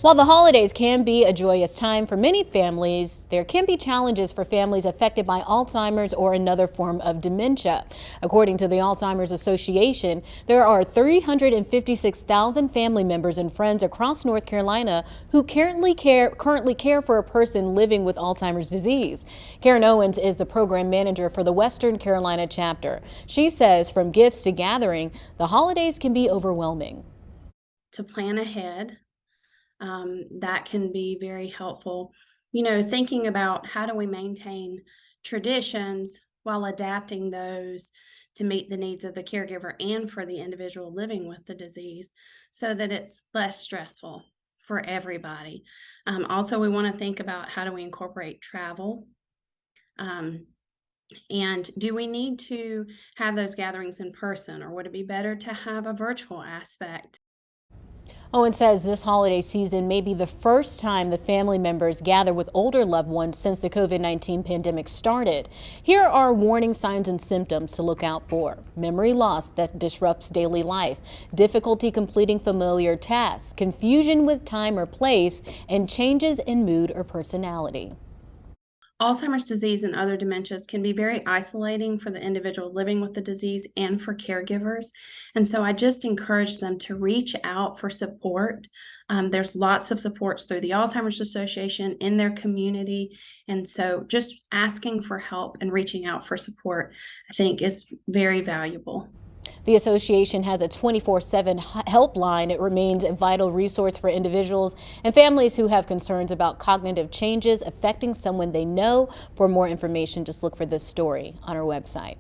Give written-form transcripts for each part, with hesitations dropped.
While the holidays can be a joyous time for many families, there can be challenges for families affected by Alzheimer's or another form of dementia. According to the Alzheimer's Association, there are 356,000 family members and friends across North Carolina who currently care for a person living with Alzheimer's disease. Karen Owens is the program manager for the Western Carolina chapter. She says from gifts to gathering, the holidays can be overwhelming. To plan ahead, that can be very helpful. Thinking about how do we maintain traditions while adapting those to meet the needs of the caregiver and for the individual living with the disease so that it's less stressful for everybody. Also, we want to think about how do we incorporate travel. Um, and do we need to have those gatherings in person, or would it be better to have a virtual aspect? Owen says this holiday season may be the first time the family members gather with older loved ones since the COVID-19 pandemic started. Here are warning signs and symptoms to look out for. Memory loss that disrupts daily life, difficulty completing familiar tasks, confusion with time or place, and changes in mood or personality. Alzheimer's disease and other dementias can be very isolating for the individual living with the disease and for caregivers. And so I just encourage them to reach out for support. There's lots of supports through the Alzheimer's Association in their community. And so just asking for help and reaching out for support, I think, is very valuable. The association has a 24/7 helpline. It remains a vital resource for individuals and families who have concerns about cognitive changes affecting someone they know. For more information, just look for this story on our website.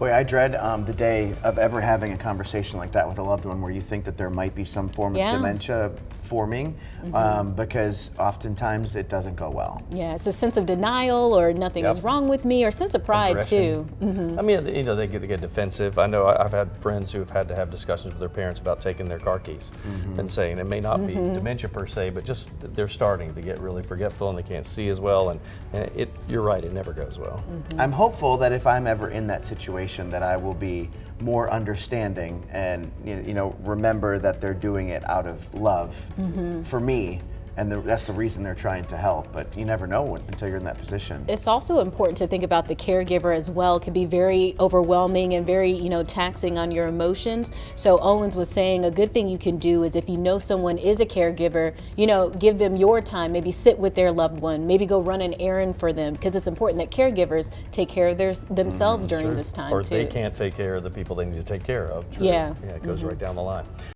Boy, I dread the day of ever having a conversation like that with a loved one where you think that there might be some form of dementia forming, because oftentimes it doesn't go well. Yeah, it's a sense of denial or nothing is wrong with me, or sense of pride too. I mean, they get defensive. I know I've had friends who have had to have discussions with their parents about taking their car keys and saying it may not be dementia per se, but just they're starting to get really forgetful and they can't see as well. And you're right, it never goes well. I'm hopeful that if I'm ever in that situation, that I will be more understanding and remember that they're doing it out of love for me, and that's the reason they're trying to help. But you never know until you're in that position. It's also important to think about the caregiver as well. It can be very overwhelming and very, taxing on your emotions. So Owens was saying a good thing you can do is if you know someone is a caregiver, give them your time, maybe sit with their loved one, maybe go run an errand for them, because it's important that caregivers take care of themselves during this time or too. Or they can't take care of the people they need to take care of. Yeah. Yeah, it goes right down the line.